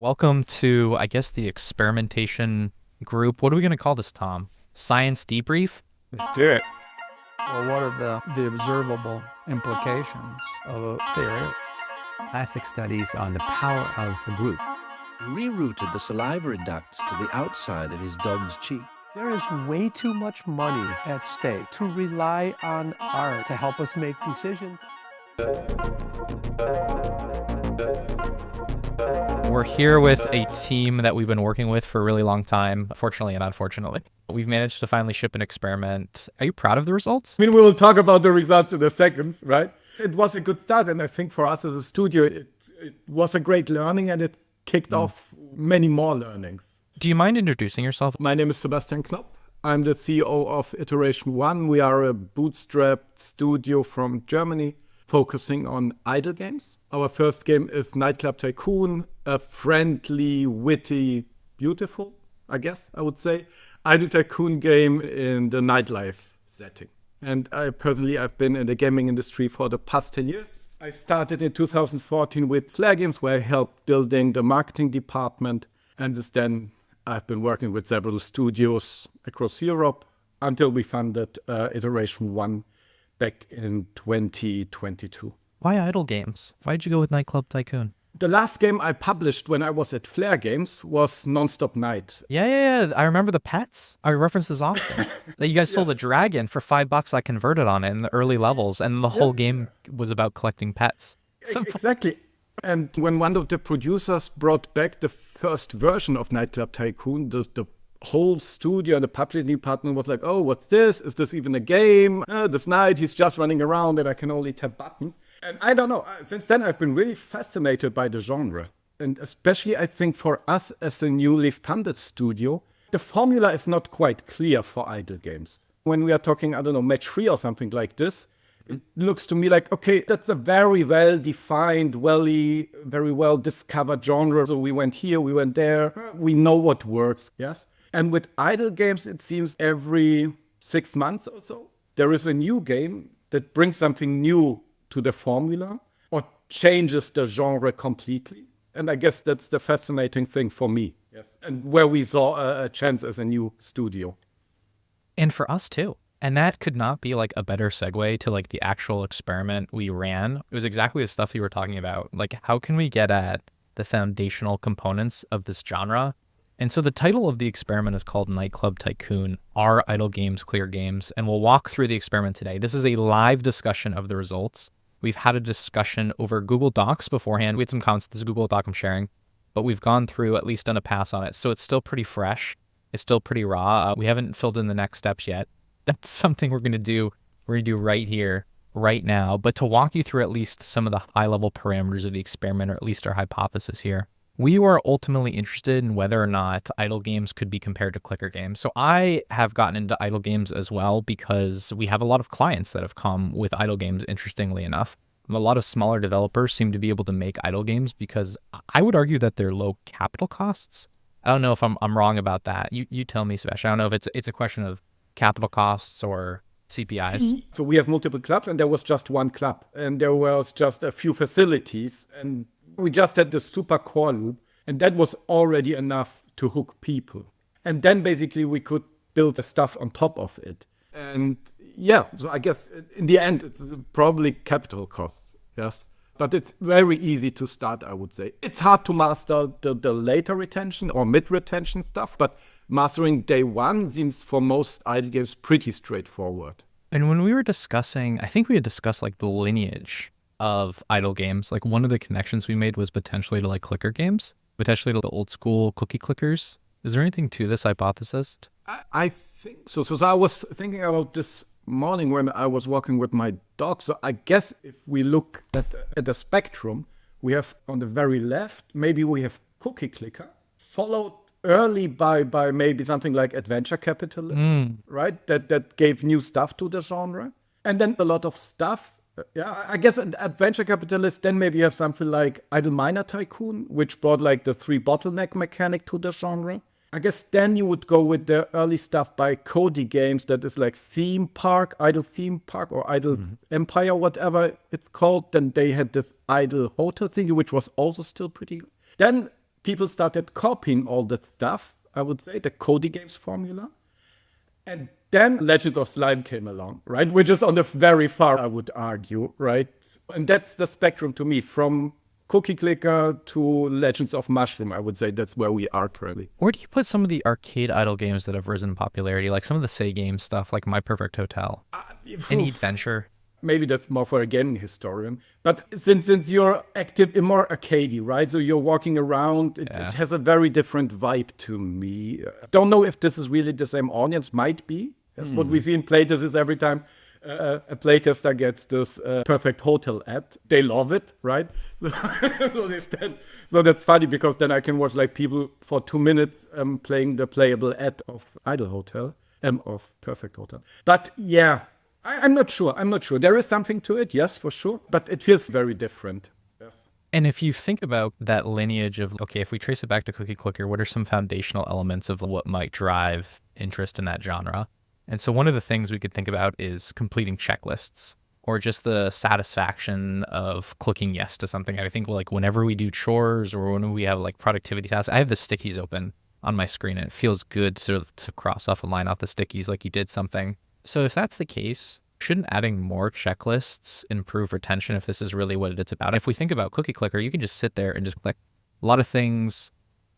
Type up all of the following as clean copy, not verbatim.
Welcome to, I guess, the experimentation group. What are we going to call this, Tom? Science debrief? Let's do it. Well, what are the observable implications of a theory? Classic studies on the power of the group. Rerouted the salivary ducts to the outside of his dog's cheek. There is way too much money at stake to rely on art to help us make decisions. We're here with a team that we've been working with for a really long time, fortunately and unfortunately. We've managed to finally ship an experiment. Are you proud of the results? I mean, we will talk about the results in a second, right? It was a good start, and I think for us as a studio, it was a great learning, and it kicked off many more learnings. Do you mind introducing yourself? My name is Sebastian. I'm the CEO of Iteration One. We are a bootstrapped studio from Germany focusing on idle games. Our first game is Nightclub Tycoon, a friendly, witty, beautiful, I guess I would say, idle tycoon game in the nightlife setting. And I've been in the gaming industry for the past 10 years. I started in 2014 with Flare Games, where I helped building the marketing department. And since then, I've been working with several studios across Europe until we funded Iteration One back in 2022. Why idle games? Why'd you go with Nightclub Tycoon? The last game I published when I was at Flare Games was Nonstop Night. Yeah. I remember the pets. I reference this often. That you guys sold a dragon for $5. I converted on it in the early levels, and the whole game was about collecting pets. Exactly. And when one of the producers brought back the first version of Nightclub Tycoon, the whole studio and the publishing department was like, oh, what's this? Is this even a game? This night he's just running around and I can only tap buttons. And I don't know. Since then, I've been really fascinated by the genre. And especially, I think, for us as a newly funded studio, the formula is not quite clear for idle games. When we are talking, I don't know, match 3 or something like this, it looks to me like, okay, that's a very well-defined, very well-discovered genre. So we went here, we went there. We know what works, yes? And with idle games, it seems every 6 months or so, there is a new game that brings something new to the formula or changes the genre completely. And I guess that's the fascinating thing for me. Yes. And where we saw a chance as a new studio. And for us too. And that could not be like a better segue to like the actual experiment we ran. It was exactly the stuff you were talking about. Like, how can we get at the foundational components of this genre? And so the title of the experiment is called Nightclub Tycoon, Are Idle Games Clear Games? And we'll walk through the experiment today. This is a live discussion of the results. We've had a discussion over Google Docs beforehand. We had some comments. This is a Google Doc I'm sharing, but we've gone through, at least done a pass on it. So it's still pretty fresh. It's still pretty raw. We haven't filled in the next steps yet. That's something we're going to do. We're going to do right here, right now. But to walk you through at least some of the high level parameters of the experiment, or at least our hypothesis here, we were ultimately interested in whether or not idle games could be compared to clicker games. So I have gotten into idle games as well because we have a lot of clients that have come with idle games, interestingly enough. A lot of smaller developers seem to be able to make idle games because I would argue that they're low capital costs. I don't know if I'm wrong about that. You tell me, Sebastian. I don't know if it's a question of capital costs or CPIs. So we have multiple clubs, and there was just one club. And there was just a few facilities. And we just had the super core loop, and that was already enough to hook people. And then basically we could build the stuff on top of it. And yeah, so I guess in the end, it's probably capital costs, yes. But it's very easy to start, I would say. It's hard to master the later retention or mid-retention stuff, but mastering day one seems for most idle games pretty straightforward. And when we were discussing, I think we had discussed like the lineage of idle games. Like one of the connections we made was potentially to like clicker games, potentially to the old school cookie clickers. Is there anything to this hypothesis? I think so. So I was thinking about this morning when I was walking with my dog. So I guess if we look at the spectrum, we have on the very left, maybe we have cookie clicker, followed early by maybe something like adventure capitalist, right? That gave new stuff to the genre. And then a lot of stuff. Yeah, I guess an adventure capitalist, then maybe you have something like Idle Miner Tycoon, which brought like the 3 bottleneck mechanic to the genre. I guess then you would go with the early stuff by Cody Games that is like Theme Park, Idle Theme Park, or Idle Empire, whatever it's called. Then they had this Idle Hotel thing, which was also still pretty good. Then people started copying all that stuff, I would say, the Cody Games formula. And then Legends of Slime came along, right? Which is on the very far, I would argue, right? And that's the spectrum to me, from Cookie Clicker to Legends of Mushroom. I would say that's where we are currently. Where do you put some of the arcade idle games that have risen in popularity, like some of the Say Games stuff, like My Perfect Hotel, Any Adventure? Maybe that's more for a gaming historian. But since you're active in more arcadey, right? So you're walking around, it has a very different vibe to me. Don't know if this is really the same audience. Might be. That's what we see in playtests is every time a playtester gets this Perfect Hotel ad, they love it, right? So, so that's funny, because then I can watch like people for 2 minutes playing the playable ad of Idle Hotel, of Perfect Hotel. But yeah, I'm not sure. There is something to it, yes, for sure. But it feels very different. Yes. And if you think about that lineage of, okay, if we trace it back to Cookie Clicker, what are some foundational elements of what might drive interest in that genre? And so one of the things we could think about is completing checklists, or just the satisfaction of clicking yes to something. I think like whenever we do chores or when we have like productivity tasks, I have the stickies open on my screen and it feels good to cross off and line out the stickies like you did something. So if that's the case, shouldn't adding more checklists improve retention if this is really what it's about? If we think about Cookie Clicker, you can just sit there and just click. A lot of things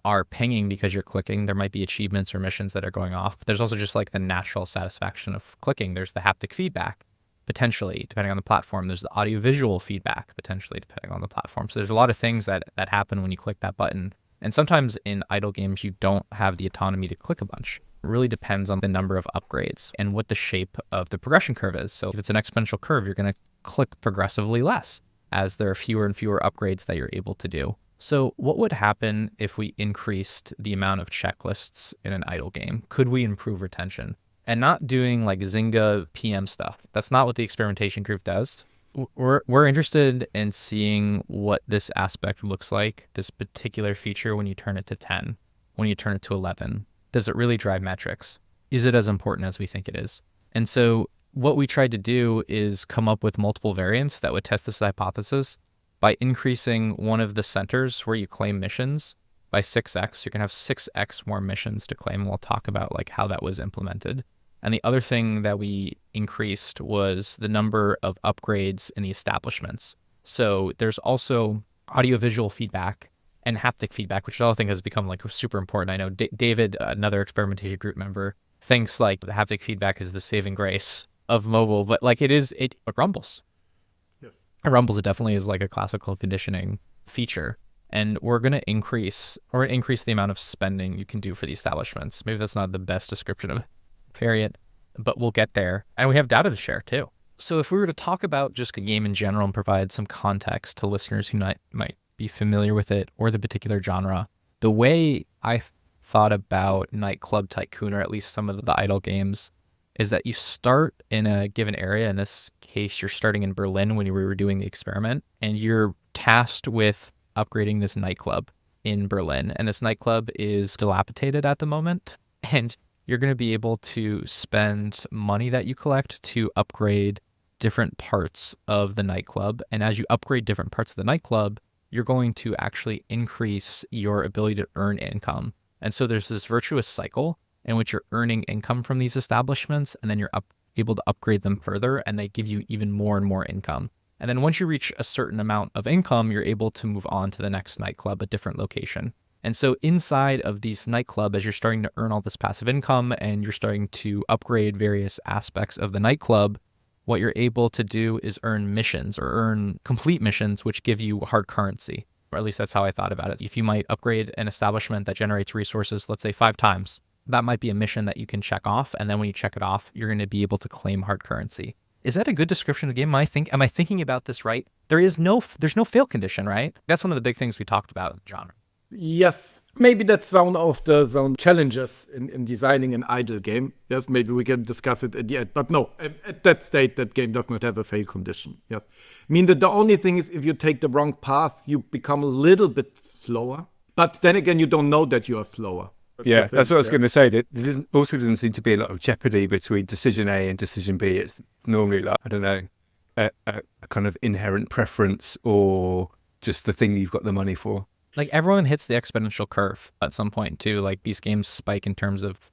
are pinging because you're clicking. There might be achievements or missions that are going off. But there's also just like the natural satisfaction of clicking. There's the haptic feedback, potentially, depending on the platform. There's the audio-visual feedback, potentially, depending on the platform. So there's a lot of things that happen when you click that button. And sometimes in idle games, you don't have the autonomy to click a bunch. It really depends on the number of upgrades and what the shape of the progression curve is. So if it's an exponential curve, you're going to click progressively less as there are fewer and fewer upgrades that you're able to do. So what would happen if we increased the amount of checklists in an idle game? Could we improve retention? And not doing like Zynga PM stuff. That's not what the experimentation group does. We're interested in seeing what this aspect looks like, this particular feature, when you turn it to 10, when you turn it to 11. Does it really drive metrics? Is it as important as we think it is? And so what we tried to do is come up with multiple variants that would test this hypothesis. By increasing one of the centers where you claim missions by 6x, you can have 6x more missions to claim. We'll talk about like how that was implemented. And the other thing that we increased was the number of upgrades in the establishments. So there's also audio-visual feedback and haptic feedback, which I think has become like super important. I know David, another experimentation group member, thinks like the haptic feedback is the saving grace of mobile, but like it rumbles. Yes. It rumbles. It definitely is like a classical conditioning feature. And we're going to increase the amount of spending you can do for the establishments. Maybe that's not the best description of variant, but we'll get there. And we have data to share too. So if we were to talk about just the game in general and provide some context to listeners who might be familiar with it or the particular genre, the way I thought about Nightclub Tycoon, or at least some of the idle games, is that you start in a given area. In this case, you're starting in Berlin when we were doing the experiment, and you're tasked with upgrading this nightclub in Berlin. And this nightclub is dilapidated at the moment, and you're going to be able to spend money that you collect to upgrade different parts of the nightclub. And as you upgrade different parts of the nightclub, you're going to actually increase your ability to earn income. And so there's this virtuous cycle in which you're earning income from these establishments, and then you're able to upgrade them further, and they give you even more and more income. And then once you reach a certain amount of income, you're able to move on to the next nightclub, a different location. And so inside of these nightclub, as you're starting to earn all this passive income and you're starting to upgrade various aspects of the nightclub, what you're able to do is earn missions, or earn complete missions, which give you hard currency. Or at least that's how I thought about it. If you might upgrade an establishment that generates resources, let's say 5 times, that might be a mission that you can check off. And then when you check it off, you're going to be able to claim hard currency. Is that a good description of the game? Am I thinking about this right? There's no fail condition, right? That's one of the big things we talked about in the genre. Yes, maybe that's one of the challenges in designing an idle game. Yes, maybe we can discuss it at the end. But no, at that state, that game does not have a fail condition. Yes, I mean that the only thing is if you take the wrong path, you become a little bit slower. But then again, you don't know that you are slower. Yeah, that's what I was going to say. There also doesn't seem to be a lot of jeopardy between decision A and decision B. It's normally like, I don't know, a kind of inherent preference or just the thing you've got the money for. Like everyone hits the exponential curve at some point too. Like these games spike in terms of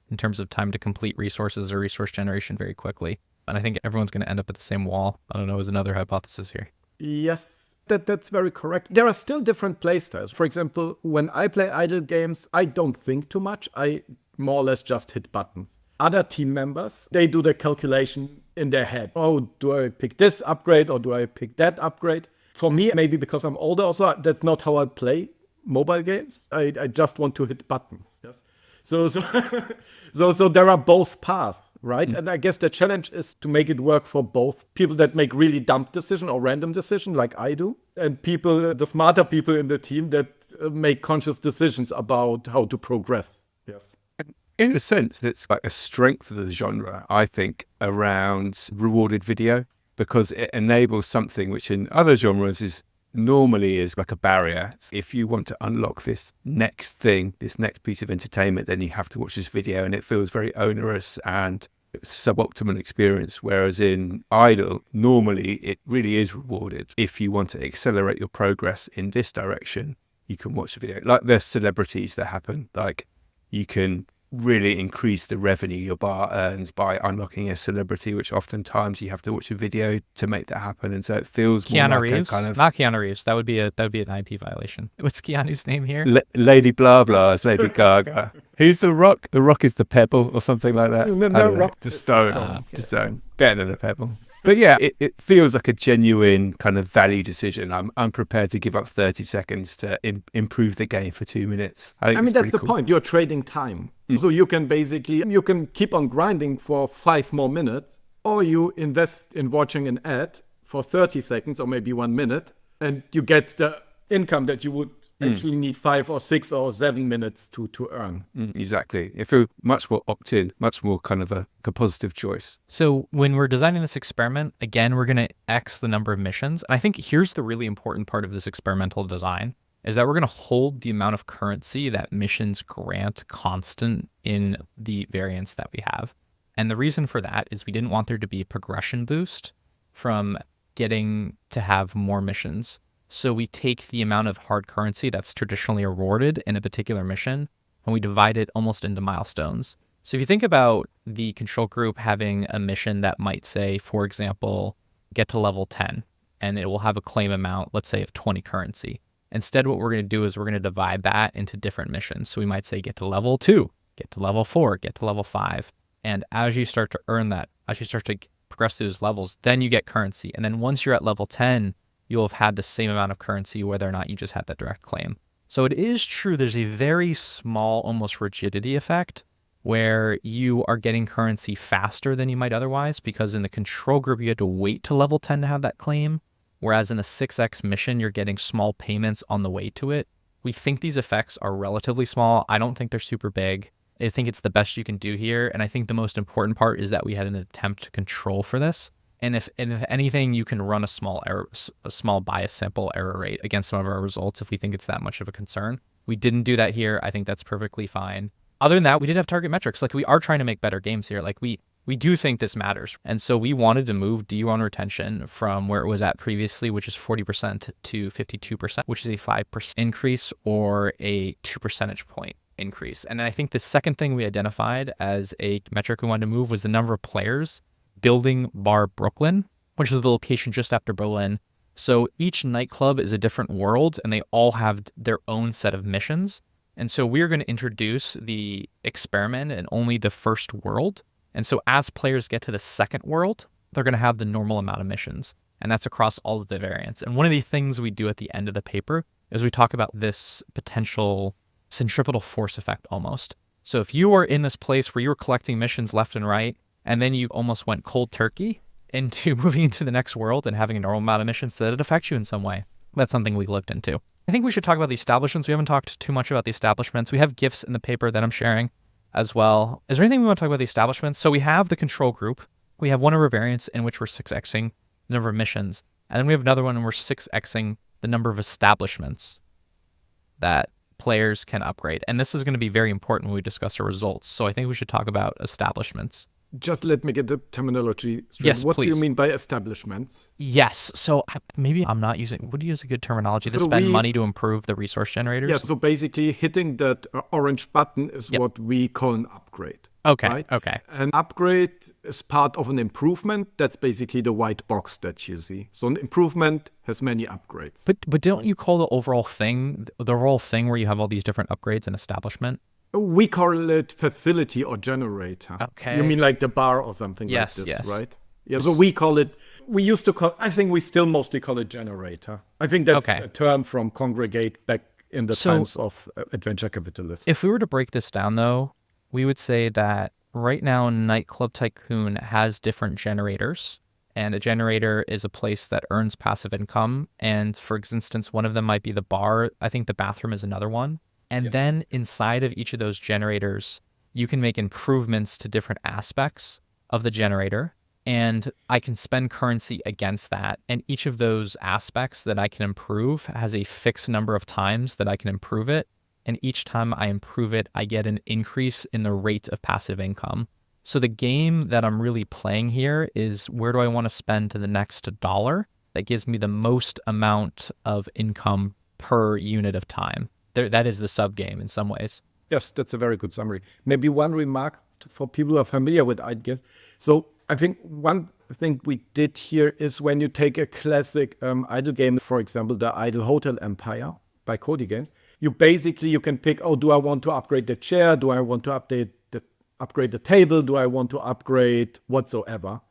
time to complete resources or resource generation very quickly. And I think everyone's going to end up at the same wall. I don't know, is another hypothesis here. Yes, that's very correct. There are still different play styles. For example, when I play idle games, I don't think too much. I more or less just hit buttons. Other team members, they do the calculation in their head. Oh, do I pick this upgrade or do I pick that upgrade? For me, maybe because I'm older also, that's not how I play mobile games. I just want to hit buttons. Yes. So there are both paths, right? And I guess the challenge is to make it work for both people that make really dumb decision or random decision like I do, and people, the smarter people in the team that make conscious decisions about how to progress. Yes. In a sense, it's like a strength of the genre, I think, around rewarded video, because it enables something which in other genres is like a barrier. If you want to unlock this next thing, this next piece of entertainment, then you have to watch this video, and it feels very onerous and suboptimal experience. Whereas in idle, normally it really is rewarded. If you want to accelerate your progress in this direction, you can watch the video. Like there's celebrities that happen, like you can really increase the revenue your bar earns by unlocking a celebrity, which oftentimes you have to watch a video to make that happen. And so it feels more Keanu like Reeves? a kind of Not Keanu Reeves. That would be an IP violation. What's Keanu's name here? Lady Blah Blah is Lady Gaga. Who's the Rock? The Rock is the Pebble or something like that. No, Rock the is stone. The stone. Better than the Pebble. But yeah, it feels like a genuine kind of value decision. I'm prepared to give up 30 seconds to improve the game for 2 minutes. I mean, that's the point. You're trading time. So you can keep on grinding for 5 more minutes, or you invest in watching an ad for 30 seconds or maybe 1 minute, and you get the income that you would actually need 5 or 6 or 7 minutes to earn. Exactly. It feels much more opt-in, much more kind of a positive choice. So when we're designing this experiment, again, we're going to X the number of missions. And I think here's the really important part of this experimental design, is that we're going to hold the amount of currency that missions grant constant in the variance that we have. And the reason for that is we didn't want there to be a progression boost from getting to have more missions. So we take the amount of hard currency that's traditionally awarded in a particular mission, and we divide it almost into milestones. So if you think about the control group having a mission that might say, for example, get to level 10, and it will have a claim amount, let's say, of 20 currency. Instead, what we're going to do is we're going to divide that into different missions. So we might say, get to level 2, get to level 4, get to level 5. And as you start to earn that, as you start to progress through those levels, then you get currency. And then once you're at level 10, you'll have had the same amount of currency, whether or not you just had that direct claim. So it is true there's a very small, almost rigidity effect where you are getting currency faster than you might otherwise, because in the control group, you had to wait to level 10 to have that claim. Whereas in a 6x mission, you're getting small payments on the way to it. We think these effects are relatively small. I don't think they're super big. I think it's the best you can do here. And I think the most important part is that we had an attempt to control for this. And if anything, you can run a small bias sample error rate against some of our results if we think it's that much of a concern. We didn't do that here. I think that's perfectly fine. Other than that, we did have target metrics. Like we are trying to make better games here. Like we do think this matters. And so we wanted to move D1 retention from where it was at previously, which is 40% to 52%, which is a 5% increase or a 2 percentage point increase. And I think the second thing we identified as a metric we wanted to move was the number of players building Bar Brooklyn, which is the location just after Berlin. So each nightclub is a different world and they all have their own set of missions. And so we're going to introduce the experiment in only the first world. And so as players get to the second world, they're going to have the normal amount of missions. And that's across all of the variants. And one of the things we do at the end of the paper is we talk about this potential centripetal force effect almost. So if you are in this place where you're collecting missions left and right, and then you almost went cold turkey into moving into the next world and having a normal amount of missions, that it affects you in some way. That's something we looked into. I think we should talk about the establishments. We haven't talked too much about the establishments. We have GIFs in the paper that I'm sharing as well. Is there anything we want to talk about the establishments? So we have the control group. We have one of our variants in which we're 6xing the number of missions. And then we have another one and we're 6xing the number of establishments that players can upgrade. And this is going to be very important when we discuss our results. So I think we should talk about establishments. Just let me get the terminology straight. Yes, What do you please. mean by establishments? Yes. So maybe I'm not using, would you use a good terminology to So spend we- money to improve the resource generators? Yeah, so basically hitting that orange button is Yep. what we call an upgrade. Okay. Right? Okay. An upgrade is part of an improvement. That's basically the white box that you see. So an improvement has many upgrades. But don't you call the overall thing where you have all these different upgrades and establishment? We call it facility or generator. Okay. You mean like the bar or something Yes, like this, yes. right? Yeah, so we used to call, I think we still mostly call it generator. I think that's Okay. a term from Congregate back in the So- times of adventure capitalists. If we were to break this down, though, we would say that right now Nightclub Tycoon has different generators, and a generator is a place that earns passive income. And for instance, one of them might be the bar. I think the bathroom is another one. And then inside of each of those generators, you can make improvements to different aspects of the generator. And I can spend currency against that. And each of those aspects that I can improve has a fixed number of times that I can improve it. And each time I improve it, I get an increase in the rate of passive income. So the game that I'm really playing here is, where do I want to spend to the next dollar that gives me the most amount of income per unit of time? That is the sub game in some ways. Yes, that's a very good summary. Maybe one remark for people who are familiar with idle games. So I think one thing we did here is, when you take a classic idle game, for example, the Idle Hotel Empire by Cody Games, you can pick, oh, do I want to upgrade the chair? Do I want to upgrade the table? Do I want to upgrade whatsoever?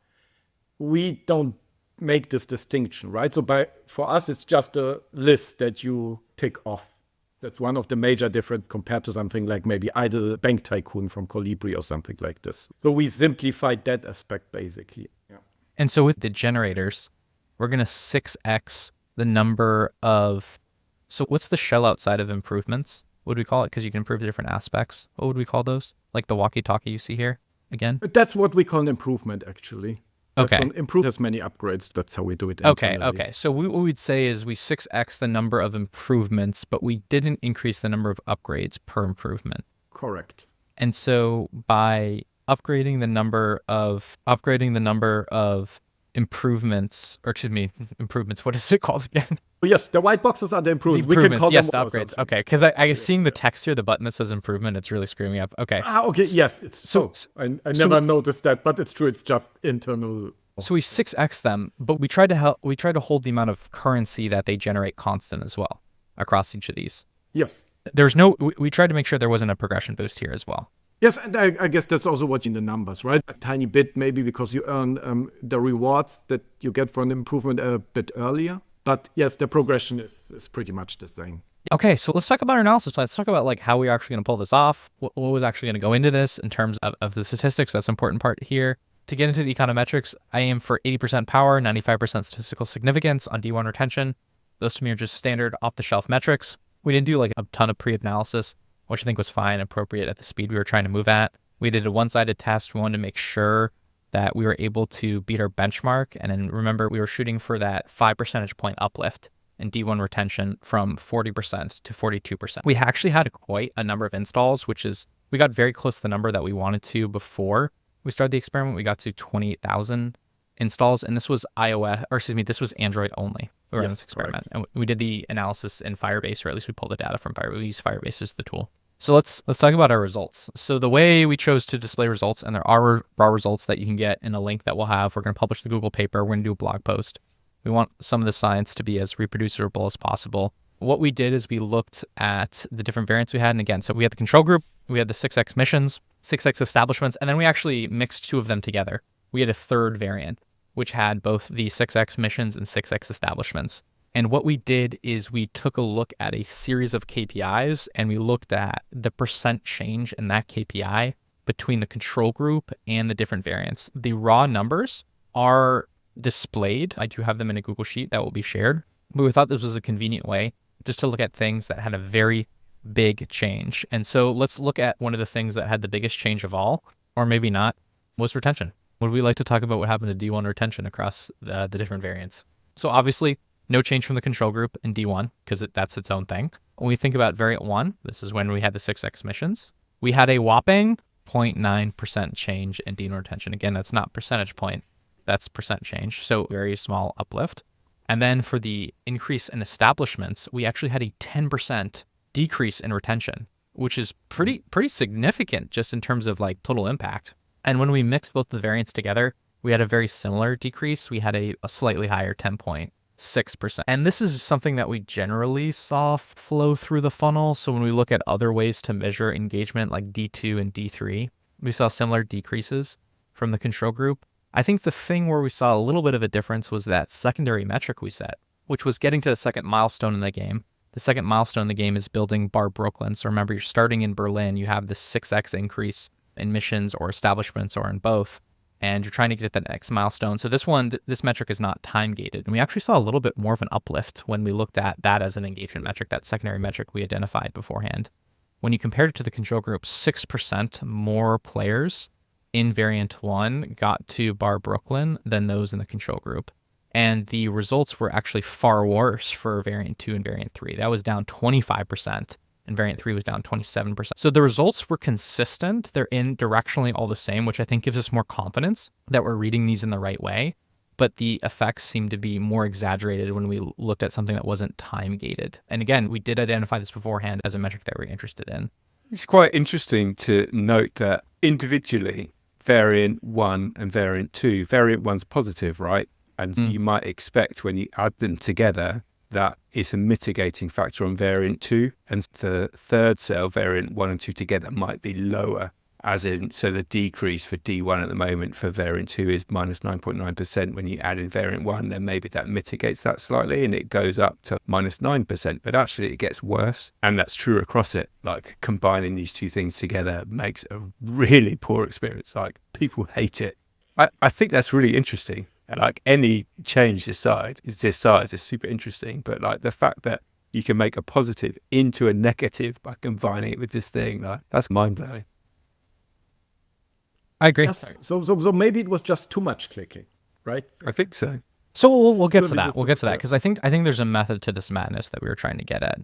We don't make this distinction, right? So for us, it's just a list that you tick off. That's one of the major difference compared to something like maybe Idle Bank Tycoon from Colibri or something like this. So we simplified that aspect basically. Yeah. And so with the generators, we're going to 6x the number of... So what's the shell outside of improvements? What do we call it? Because you can improve the different aspects. What would we call those? Like the walkie-talkie you see here again? But that's what we call an improvement, actually. Okay. Improve has many upgrades. That's how we do it Okay, internally. okay. So what we'd say is we 6x the number of improvements, but we didn't increase the number of upgrades per improvement. Correct. And so by upgrading the number of improvements, what is it called again? Oh, yes, the white boxes are the The improvements. improvements, yes, the them upgrades. Okay, because I seeing the text here, the button that says improvement, it's really screwing me up. Okay. Okay, yes. It's So- I so- never noticed that, but it's true. It's just internal. So we 6x them, but we try to hold the amount of currency that they generate constant as well across each of these. Yes. We tried to make sure there wasn't a progression boost here as well. Yes, and I guess that's also what in the numbers, right? A tiny bit maybe because you earn the rewards that you get for an improvement a bit earlier. But yes, the progression is pretty much the same. Okay, so let's talk about our analysis plan. Let's talk about like how we're actually going to pull this off. What was actually going to go into this in terms of the statistics. That's an important part here. To get into the econometrics, I aim for 80% power, 95% statistical significance on D1 retention. Those to me are just standard off-the-shelf metrics. We didn't do like a ton of pre-analysis, which I think was fine, appropriate at the speed we were trying to move at. We did a one-sided test. We wanted to make sure that we were able to beat our benchmark. And then remember, we were shooting for that 5 percentage point uplift in D1 retention from 40% to 42%. We actually had quite a number of installs, we got very close to the number that we wanted to before we started the experiment. We got to 28,000 installs, and this was this was Android only. We were in this experiment, and we did the analysis in Firebase, or at least we pulled the data from Firebase. We use Firebase as the tool. So let's talk about our results. So the way we chose to display results, and there are raw results that you can get in a link that we'll have. We're going to publish the Google paper. We're going to do a blog post. We want some of the science to be as reproducible as possible. What we did is we looked at the different variants we had. And again, so we had the control group, we had the 6x missions, 6x establishments, and then we actually mixed two of them together. We had a third variant, which had both the 6x missions and 6x establishments. And what we did is we took a look at a series of KPIs, and we looked at the percent change in that KPI between the control group and the different variants. The raw numbers are displayed. I do have them in a Google Sheet that will be shared. But we thought this was a convenient way just to look at things that had a very big change. And so let's look at one of the things that had the biggest change of all, or maybe not, was retention. Would we like to talk about what happened to D1 retention across the different variants? So obviously, no change from the control group in D1 because that's its own thing. When we think about variant 1, this is when we had the 6x missions. We had a whopping 0.9% change in dean retention. Again, that's not percentage point, that's percent change. So very small uplift. And then for the increase in establishments, we actually had a 10% decrease in retention, which is pretty significant just in terms of like total impact. And when we mixed both the variants together, we had a very similar decrease. We had a slightly higher 10.6%. And this is something that we generally saw flow through the funnel. So when we look at other ways to measure engagement like D2 and D3, we saw similar decreases from the control group. I think the thing where we saw a little bit of a difference was that secondary metric we set, which was getting to the second milestone in the game. The second milestone in the game is building Bar Brooklyn. So remember, you're starting in Berlin, you have this 6x increase in missions or establishments or in both, and you're trying to get that next milestone. So this one, this metric is not time gated. And we actually saw a little bit more of an uplift when we looked at that as an engagement metric, that secondary metric we identified beforehand. When you compared it to the control group, 6% more players in variant 1 got to Bar Brooklyn than those in the control group. And the results were actually far worse for variant 2 and variant 3. That was down 25%, and variant 3 was down 27%. So the results were consistent. They're in directionally all the same, which I think gives us more confidence that we're reading these in the right way. But the effects seem to be more exaggerated when we looked at something that wasn't time gated. And again, we did identify this beforehand as a metric that we're interested in. It's quite interesting to note that individually, variant 1 and variant 2, variant 1's positive, right? And you might expect when you add them together that it's a mitigating factor on variant 2. And the third cell, variant 1 and 2 together, might be lower. As in, so the decrease for D1 at the moment for variant 2 is minus 9.9%. When you add in variant 1, then maybe that mitigates that slightly and it goes up to minus 9%. But actually it gets worse. And that's true across it. Like combining these two things together makes a really poor experience. Like people hate it. I think that's really interesting. And like any change this size is super interesting. But like the fact that you can make a positive into a negative by combining it with this thing, like that's mind blowing. I agree. Yes. So maybe it was just too much clicking, right? I think so. So we'll get to that. We'll get to that because I think there's a method to this madness that we were trying to get at.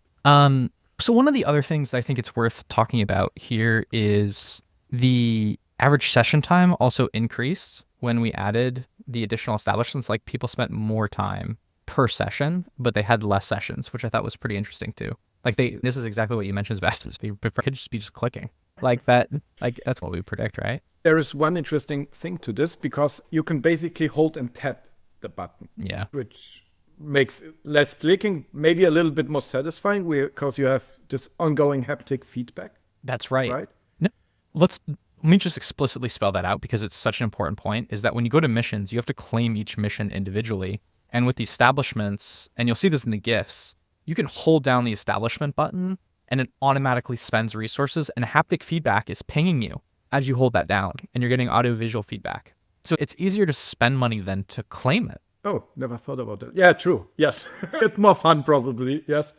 So one of the other things that I think it's worth talking about here is the average session time also increased when we added the additional establishments. Like people spent more time per session, but they had less sessions, which I thought was pretty interesting too. Like this is exactly what you mentioned, Sebastian. They could just be clicking like that. Like that's what we predict, right? There is one interesting thing to this because you can basically hold and tap the button. Yeah. Which makes less clicking, maybe a little bit more satisfying because you have this ongoing haptic feedback. That's right. Right? No, let me just explicitly spell that out because it's such an important point, is that when you go to missions, you have to claim each mission individually. And with the establishments, and you'll see this in the GIFs, you can hold down the establishment button and it automatically spends resources, and haptic feedback is pinging you as you hold that down, and you're getting audio-visual feedback. So it's easier to spend money than to claim it. Oh, never thought about that. Yeah, true. Yes. It's more fun, probably. Yes.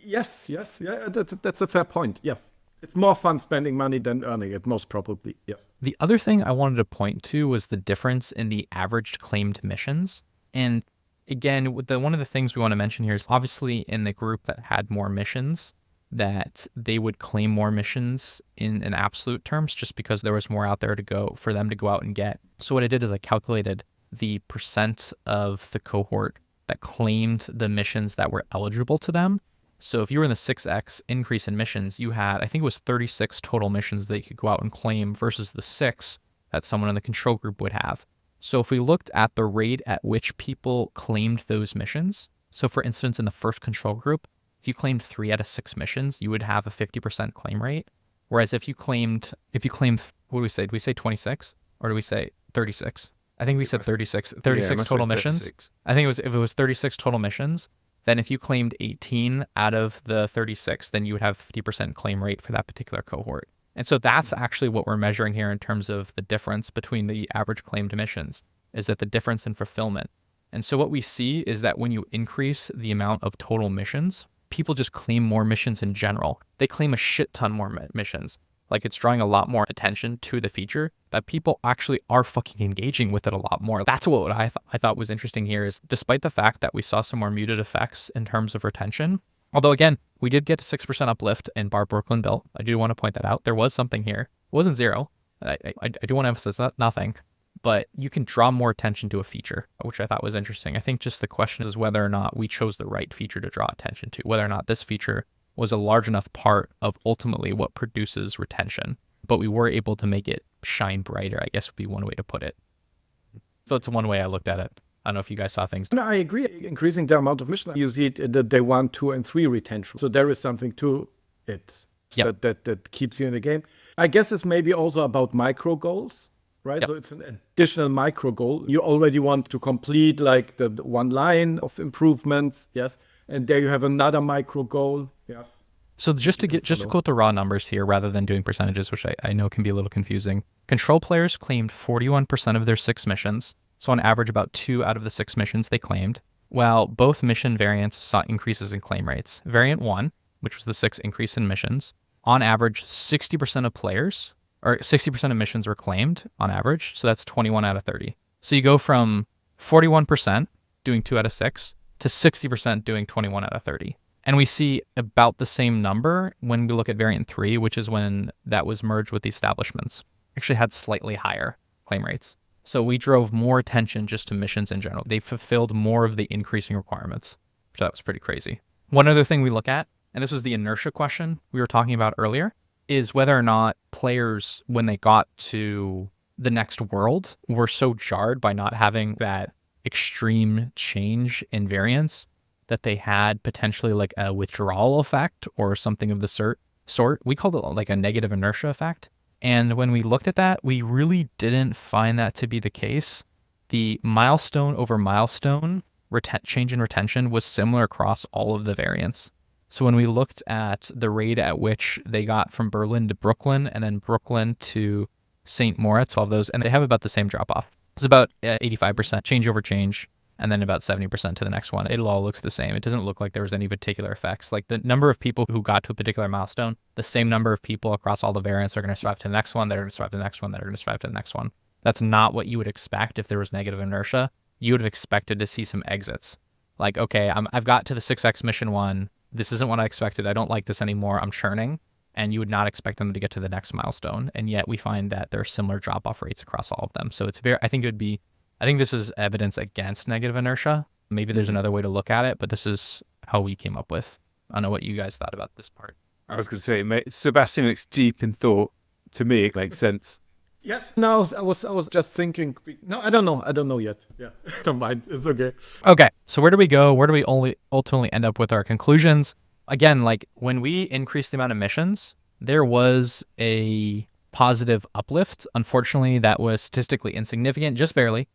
Yes. Yeah, that's a fair point. Yes. It's more fun spending money than earning it, most probably. Yes. The other thing I wanted to point to was the difference in the average claimed missions. And again, one of the things we want to mention here is obviously in the group that had more missions, that they would claim more missions in absolute terms just because there was more out there to go for them to go out and get. So what I did is I calculated the percent of the cohort that claimed the missions that were eligible to them. So if you were in the 6x increase in missions, you had, I think it was 36 total missions that you could go out and claim versus the 6 that someone in the control group would have. So if we looked at the rate at which people claimed those missions, so for instance, in the first control group, if you claimed 3 out of 6 missions, you would have a 50% claim rate. Whereas if you claimed, what do we say? Do we say 26 or do we say 36? I think we said 36 total missions. I think if it was 36 total missions, then if you claimed 18 out of the 36, then you would have 50% claim rate for that particular cohort. And so that's actually what we're measuring here in terms of the difference between the average claimed missions, is that the difference in fulfillment. And so what we see is that when you increase the amount of total missions, people just claim more missions in general. They claim a shit ton more missions. Like it's drawing a lot more attention to the feature, that people actually are fucking engaging with it a lot more. That's what I thought was interesting here, is despite the fact that we saw some more muted effects in terms of retention, Although again, we did get a 6% uplift in bar Brooklyn built. I do want to point that out. There was something here. It wasn't zero. I do want to emphasize that nothing, but you can draw more attention to a feature, which I thought was interesting. I think just the question is whether or not we chose the right feature to draw attention to, whether or not this feature was a large enough part of ultimately what produces retention, but we were able to make it shine brighter, I guess would be one way to put it. So it's one way I looked at it. I don't know if you guys saw things. No, I agree. Increasing the amount of mission, you see it in the day 1, 2, and 3 retention. So there is something to it that keeps you in the game. I guess it's maybe also about micro goals, right? Yep. So it's an additional micro goal. You already want to complete like the one line of improvements, yes, and there you have another micro goal, yes. So just to quote the raw numbers here, rather than doing percentages, which I know can be a little confusing. Control players claimed 41% of their 6 missions. So on average, about 2 out of the 6 missions they claimed, while both mission variants saw increases in claim rates. Variant 1, which was the 6 increase in missions, on average, 60% of players, or 60% of missions were claimed on average. So that's 21 out of 30. So you go from 41% doing 2 out of 6 to 60% doing 21 out of 30. And we see about the same number when we look at variant 3, which is when that was merged with the establishments. Actually had slightly higher claim rates. So we drove more attention just to missions in general. They fulfilled more of the increasing requirements, which that was pretty crazy. One other thing we look at, and this was the inertia question we were talking about earlier, is whether or not players, when they got to the next world, were so jarred by not having that extreme change in variance that they had potentially like a withdrawal effect or something of the sort. We called it like a negative inertia effect. And when we looked at that, we really didn't find that to be the case. The milestone over milestone change in retention was similar across all of the variants. So when we looked at the rate at which they got from Berlin to Brooklyn and then Brooklyn to St. Moritz, all of those, and they have about the same drop off. It's about 85% change over change, and then about 70% to the next one. It all looks the same. It doesn't look like there was any particular effects. Like the number of people who got to a particular milestone, the same number of people across all the variants are going to survive to the next one, that are going to survive to the next one, that are going to survive to the next one. That's not what you would expect if there was negative inertia. You would have expected to see some exits. Like, okay, I've got to the 6x mission 1. This isn't what I expected. I don't like this anymore. I'm churning. And you would not expect them to get to the next milestone. And yet we find that there are similar drop-off rates across all of them. So it's I think this is evidence against negative inertia. Maybe there's another way to look at it, but this is how we came up with. I don't know what you guys thought about this part. I was going to say, mate, Sebastian looks deep in thought. To me, it makes sense. Yes. No, I was just thinking. No, I don't know yet. Yeah, don't mind. It's okay. Okay, so where do we go? Where do we ultimately end up with our conclusions? Again, like when we increased the amount of missions, there was a positive uplift. Unfortunately, that was statistically insignificant, just barely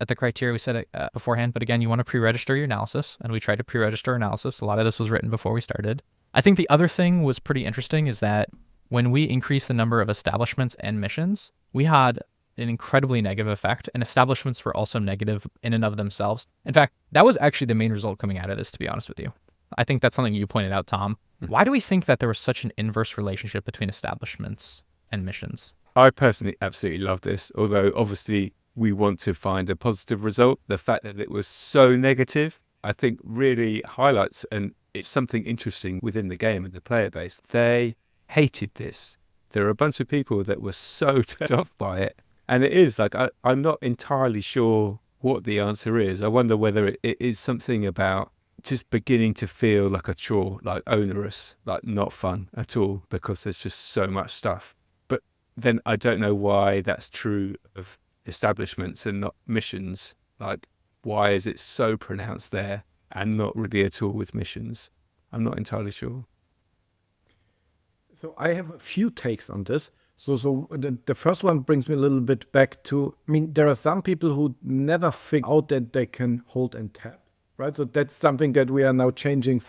at the criteria we set beforehand. But again, you want to pre-register your analysis, and we tried to pre-register analysis. A lot of this was written before we started. I think the other thing was pretty interesting is that when we increased the number of establishments and missions, we had an incredibly negative effect, and establishments were also negative in and of themselves. In fact, that was actually the main result coming out of this, to be honest with you. I think that's something you pointed out, Tom. Why do we think that there was such an inverse relationship between establishments and missions? I personally absolutely love this, although obviously we want to find a positive result. The fact that it was so negative, I think really highlights, and it's something interesting within the game and the player base. They hated this. There are a bunch of people that were so turned off by it. And it is like, I'm not entirely sure what the answer is. I wonder whether it is something about just beginning to feel like a chore, like onerous, like not fun at all, because there's just so much stuff. But then I don't know why that's true of establishments and not missions. Like, why is it so pronounced there and not really at all with missions? I'm not entirely sure. So I have a few takes on this. So the first one brings me a little bit back to, I mean, there are some people who never figure out that they can hold and tap, right? So that's something that we are now changing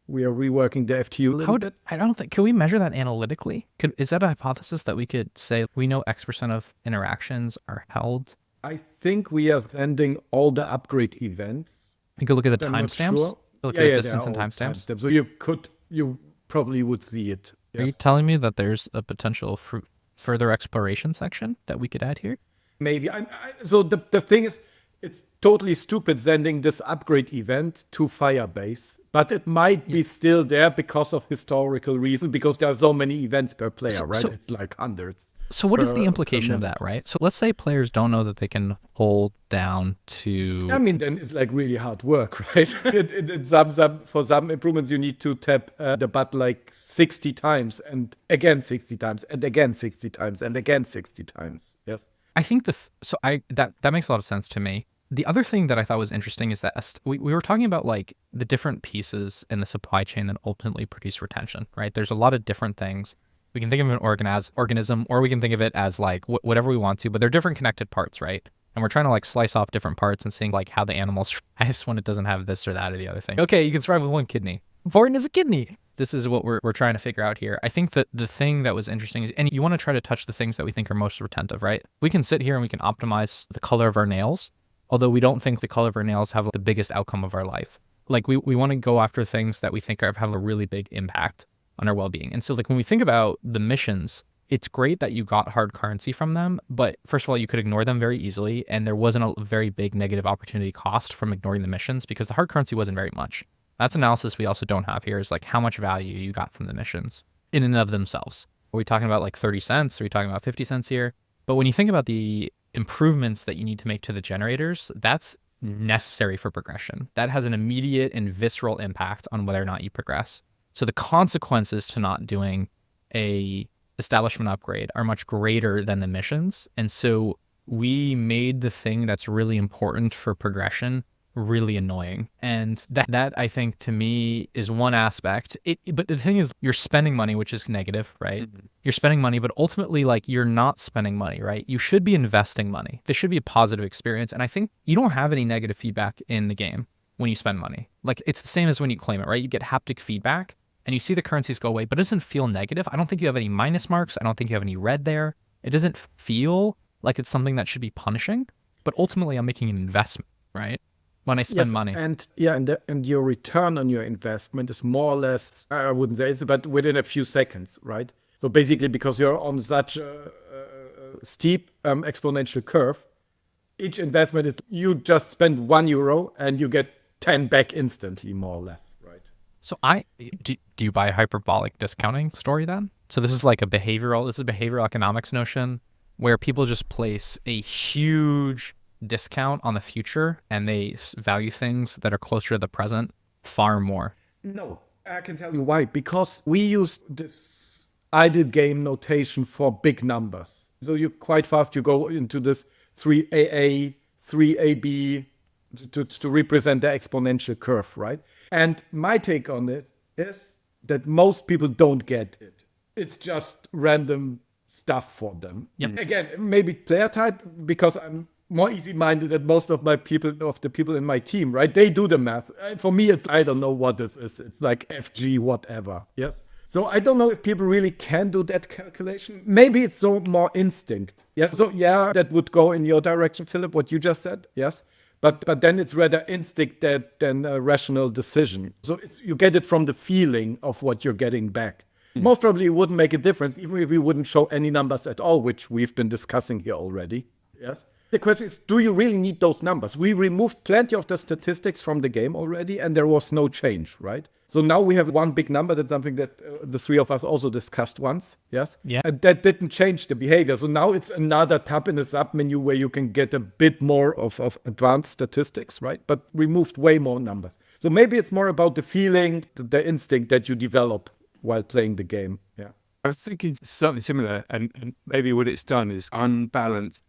we are reworking the FTU a little bit. I don't think, can we measure that analytically? Is that a hypothesis that we could say we know X% of interactions are held? I think we are sending all the upgrade events. You could look at the I'm not timestamps. sure. Look at the distance and timestamps. So you probably would see it. Yes. Are you telling me that there's a potential further exploration section that we could add here? Maybe. So the thing is, it's totally stupid sending this upgrade event to Firebase, but it might be still there because of historical reasons, because there are so many events per player, right? It's like hundreds. So what is the per implication of minute. that, right? So let's say players don't know that they can hold down to... I mean, then it's like really hard work, right? For some improvements, you need to tap the button like 60 times and again 60 times and again 60 times and again 60 times. Yes. I think that makes a lot of sense to me. The other thing that I thought was interesting is that we were talking about like the different pieces in the supply chain that ultimately produce retention, right? There's a lot of different things. We can think of an organism, or we can think of it as like whatever we want to, but they're different connected parts, right? And we're trying to like slice off different parts and seeing like how the animals thrives when it doesn't have this or that or the other thing. Okay, you can survive with one kidney. Important is a kidney. This is what we're trying to figure out here. I think that the thing that was interesting is, and you want to try to touch the things that we think are most retentive, right? We can sit here and we can optimize the color of our nails, although we don't think the color of our nails have the biggest outcome of our life. Like we want to go after things that we think have a really big impact on our well-being. And so like when we think about the missions, it's great that you got hard currency from them, but first of all, you could ignore them very easily, and there wasn't a very big negative opportunity cost from ignoring the missions because the hard currency wasn't very much. That's analysis we also don't have here, is like how much value you got from the missions in and of themselves. Are we talking about like 30 cents? Are we talking about 50 cents here? But when you think about the improvements that you need to make to the generators, that's necessary for progression. That has an immediate and visceral impact on whether or not you progress. So the consequences to not doing a establishment upgrade are much greater than the missions. And so we made the thing that's really important for progression really annoying. And that I think to me is one aspect. But the thing is, you're spending money, which is negative, right? Mm-hmm. You're spending money, but ultimately like you're not spending money, right? You should be investing money. This should be a positive experience. And I think you don't have any negative feedback in the game when you spend money. Like it's the same as when you claim it, right? You get haptic feedback and you see the currencies go away, but it doesn't feel negative. I don't think you have any minus marks. I don't think you have any red there. It doesn't feel like it's something that should be punishing, but ultimately I'm making an investment, right? When I spend money. And yeah, and your return on your investment is more or less, I wouldn't say it's, but within a few seconds, right? So basically, because you're on such a steep exponential curve, each investment is, you just spend €1 and you get 10 back instantly, more or less, right? So do you buy a hyperbolic discounting story then? So this is like this is a behavioral economics notion where people just place a huge discount on the future and they value things that are closer to the present far more. No, I can tell you why. Because we use this idle game notation for big numbers. So you quite fast, you go into this 3AA, 3AB to represent the exponential curve, right? And my take on it is that most people don't get it. It's just random stuff for them. Yep. Again, maybe player type, because I'm more easy-minded than most of the people in my team, right? They do the math. For me, I don't know what this is. It's like FG whatever. Yes. So I don't know if people really can do that calculation. Maybe it's so more instinct. Yes. So yeah, that would go in your direction, Philip, what you just said. Yes. But then it's rather instinct than a rational decision. So you get it from the feeling of what you're getting back. Most probably it wouldn't make a difference, even if we wouldn't show any numbers at all, which we've been discussing here already. Yes. The question is, do you really need those numbers? We removed plenty of the statistics from the game already, and there was no change, right? So now we have one big number. That's something that the three of us also discussed once, yes? Yeah. And that didn't change the behavior. So now it's another tab in the sub-menu where you can get a bit more of advanced statistics, right? But removed way more numbers. So maybe it's more about the feeling, the instinct that you develop while playing the game, yeah. I was thinking something similar, and maybe what it's done is unbalanced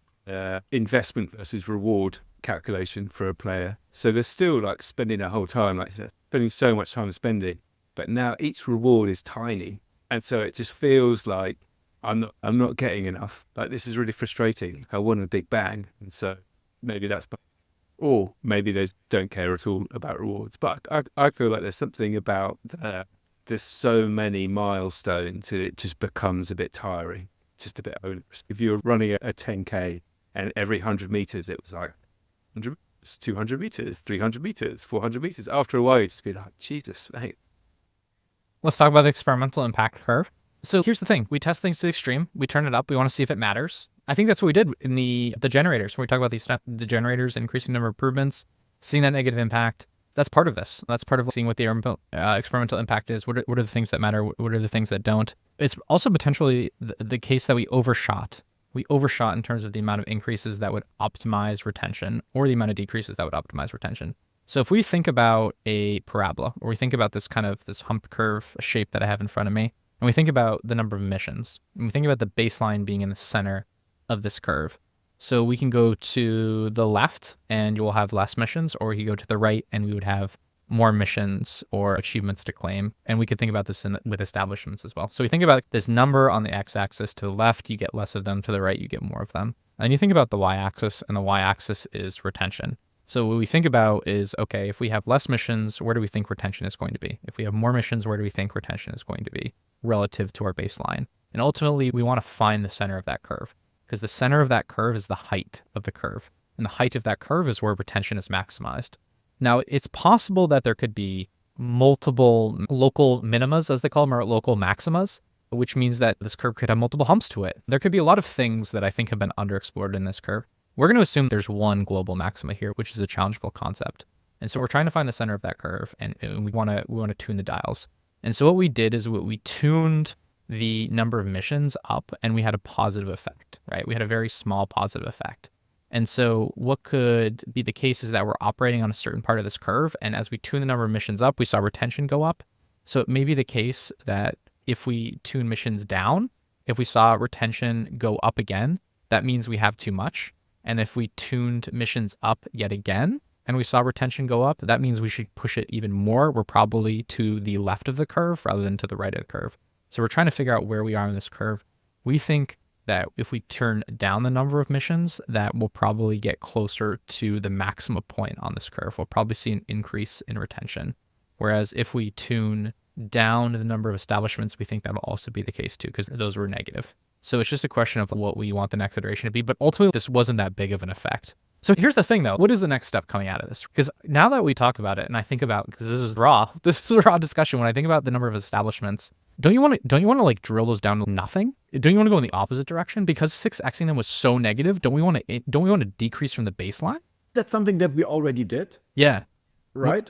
investment versus reward calculation for a player. So they're still like spending their whole time, like spending so much time spending, but now each reward is tiny, and so it just feels like I'm not getting enough. Like this is really frustrating. I want a big bang, and so maybe that's, or maybe they don't care at all about rewards. But I feel like there's something about there's so many milestones it just becomes a bit tiring, just a bit onerous. If you're running a 10K and every 100 meters it was like 100 meters, 200 meters, 300 meters, 400 meters, after a while you just be like, Jesus, mate. Let's talk about the experimental impact curve. So here's the thing. We test things to the extreme. We turn it up. We want to see if it matters. I think that's what we did in the generators. When we talk about the generators, increasing number of improvements, seeing that negative impact. That's part of this. That's part of seeing what the experimental impact is. What are the things that matter? What are the things that don't? It's also potentially the case that we overshot. We overshot in terms of the amount of increases that would optimize retention or the amount of decreases that would optimize retention. So if we think about a parabola, or we think about this hump curve shape that I have in front of me, and we think about the number of emissions, and we think about the baseline being in the center of this curve. So we can go to the left and you will have less emissions, or you go to the right and we would have more emissions or achievements to claim. And we could think about this with establishments as well. So we think about this number on the x-axis. To the left, you get less of them. To the right, you get more of them. And you think about the y-axis, and the y-axis is retention. So what we think about is, okay, if we have less emissions, where do we think retention is going to be? If we have more emissions, where do we think retention is going to be relative to our baseline? And ultimately, we want to find the center of that curve, because the center of that curve is the height of the curve. And the height of that curve is where retention is maximized. Now, it's possible that there could be multiple local minimas, as they call them, or local maximas, which means that this curve could have multiple humps to it. There could be a lot of things that I think have been underexplored in this curve. We're going to assume there's one global maxima here, which is a challengeable concept. And so we're trying to find the center of that curve, and we want to tune the dials. And so what we did is we tuned the number of emissions up, and we had a positive effect, right? We had a very small positive effect. And so what could be the case is that we're operating on a certain part of this curve, and as we tune the number of emissions up, we saw retention go up. So it may be the case that if we tune emissions down, if we saw retention go up again, that means we have too much. And if we tuned emissions up yet again, and we saw retention go up, that means we should push it even more. We're probably to the left of the curve rather than to the right of the curve. So we're trying to figure out where we are in this curve. We think that if we turn down the number of emissions, that we'll probably get closer to the maximum point on this curve. We'll probably see an increase in retention. Whereas if we tune down the number of establishments, we think that'll also be the case too, because those were negative. So it's just a question of what we want the next iteration to be. But ultimately, this wasn't that big of an effect. So here's the thing, though. What is the next step coming out of this? Because now that we talk about it, and I think about, because this is a raw discussion. When I think about the number of establishments, don't you want to like drill those down to nothing? Don't you want to go in the opposite direction? Because 6xing them was so negative, don't we want to decrease from the baseline? That's something that we already did, Yeah. right?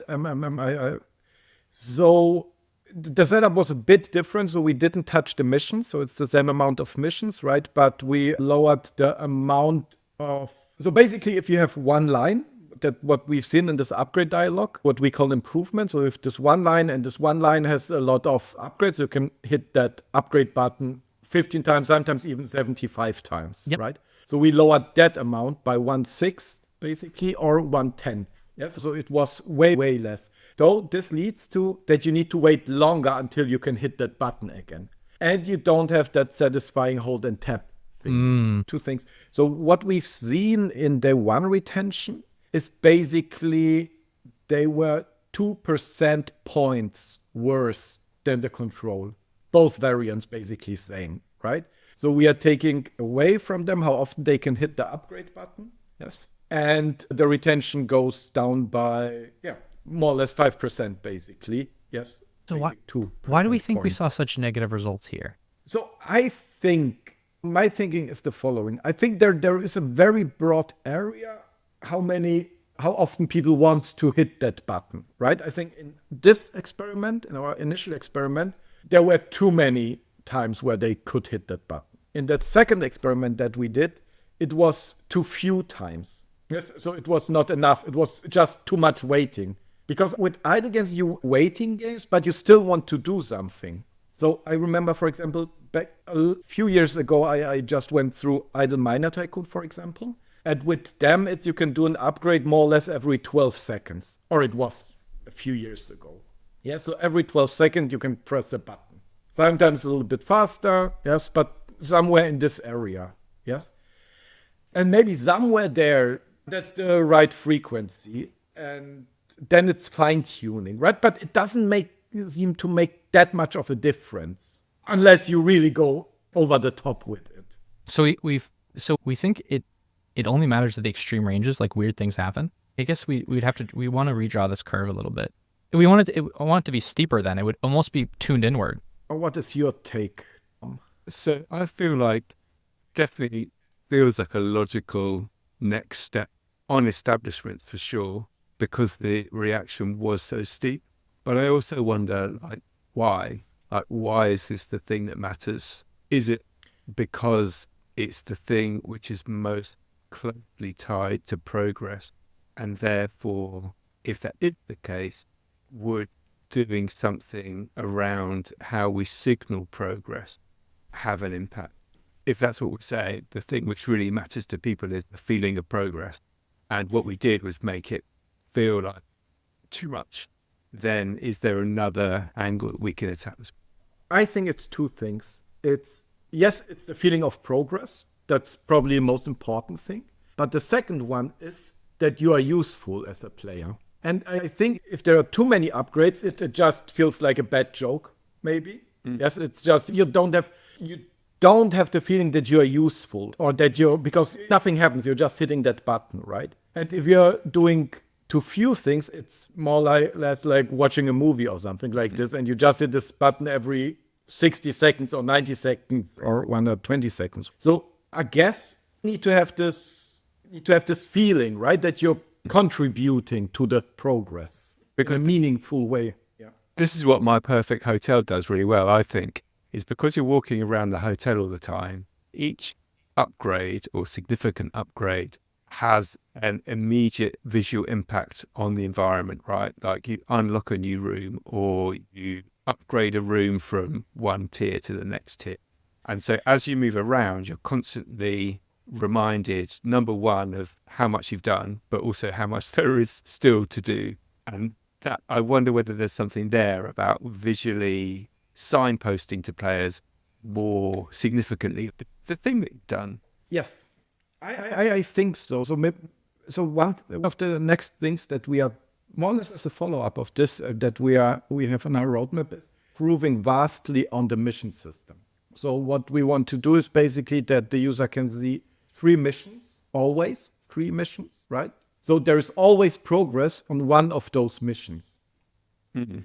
So the setup was a bit different. So we didn't touch the missions. So it's the same amount of missions, right? But we lowered the amount of... So basically, if you have one line, that what we've seen in this upgrade dialog, what we call improvement. So if this one line and this one line has a lot of upgrades, you can hit that upgrade button 15 times, sometimes even 75 times, Yep. right? So we lowered that amount by 1/6, basically, or 1/10. Yes, so it was way, way less. So this leads to that you need to wait longer until you can hit that button again. And you don't have that satisfying hold and tap thing. Two things. So what we've seen in day one retention is basically they were 2% points worse than the control. Both variants basically same, right? So we are taking away from them how often they can hit the upgrade button. Yes. And the retention goes down by, more or less 5% basically. Yes. So why do we think we saw such negative results here? So I think, my thinking is the following. I think there is a very broad area how often people want to hit that button, right? I think in this experiment, in our initial experiment, there were too many times where they could hit that button. In that second experiment that we did, it was too few times. Yes, so it was not enough. It was just too much waiting. Because with idle games, you waiting games, but you still want to do something. So I remember, for example, back a few years ago, I just went through Idle Miner Tycoon, for example. And with them, you can do an upgrade more or less every 12 seconds. Or it was a few years ago. Yeah, so every 12 seconds, you can press a button. Sometimes a little bit faster, yes, but somewhere in this area, yes. And maybe somewhere there, that's the right frequency. And then it's fine-tuning, right? But it doesn't seem to make that much of a difference unless you really go over the top with it. So we think it only matters at the extreme ranges, like weird things happen. I guess we want to redraw this curve a little bit. I want it to be steeper then. It would almost be tuned inward. Or what is your take So I feel like definitely feels like a logical next step on establishment for sure, because the reaction was so steep. But I also wonder, like, why? Like, why is this the thing that matters? Is it because it's the thing which is most closely tied to progress? And therefore, if that is the case, would doing something around how we signal progress have an impact? If that's what we're saying, the thing which really matters to people is the feeling of progress. And what we did was make it feel like too much. Then is there another angle that we can attack this? I think it's two things. Yes, it's the feeling of progress. That's probably the most important thing. But the second one is that you are useful as a player. And I think if there are too many upgrades, it just feels like a bad joke, maybe. Yes, it's just you don't have the feeling that you are useful, or that because nothing happens, you're just hitting that button, right? And if you're doing too few things, it's more less like watching a movie or something like this, and you just hit this button every 60 seconds or 90 seconds or 120 seconds. So I guess you need to have this feeling, right, that you're contributing to the progress in a meaningful way. Yeah. This is what My Perfect Hotel does really well, I think, is because you're walking around the hotel all the time, each upgrade or significant upgrade has an immediate visual impact on the environment, right? Like you unlock a new room or you upgrade a room from one tier to the next tier. And so as you move around, you're constantly reminded, number one, of how much you've done, but also how much there is still to do. And that, I wonder whether there's something there about visually signposting to players more significantly the thing that you've done. Yes, I think so. So one of the next things that we are more or less as a follow-up of this that we have on our roadmap is improving vastly on the mission system. So what we want to do is basically that the user can see 3 missions, always 3 missions, right? So there is always progress on one of those missions. Mm-hmm.